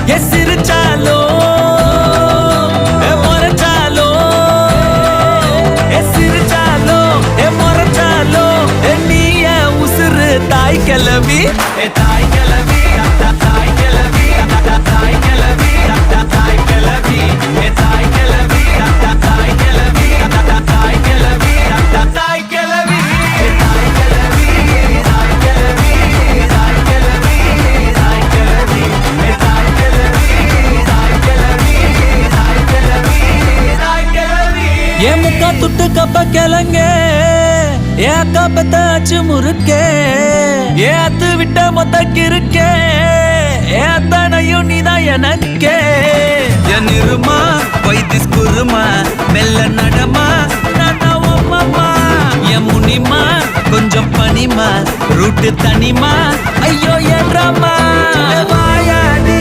சிரிச்சாலோ முறைச்சாலோ சிரிச்சாலோ முறைச்சாலோ நீய உசுறு தாய் கிளவி தாய் கிளவி தாய் கிளவி தாய் கிளவி தாய் கிளவி தாய் கிளவி தாய் கிளவி தாய் கிளவி தாய் கிளவி ஏ முக்கா துட்டு கப்ப கிளங்க ஏ அக்கா பத்தாச்சு முறுக்கே ஏ அத்து விட்ட மொத்தக்கு இருக்கே ஏ அத்தனையும் நீதான் எனக்கே என் இருமா வைத்திஸ் குருமா மெல்ல நடமா நாமா என் முனிமா கொஞ்சம் பனிமா ரூட்டு தனிமா ஐயோ என்றமா வாயாடி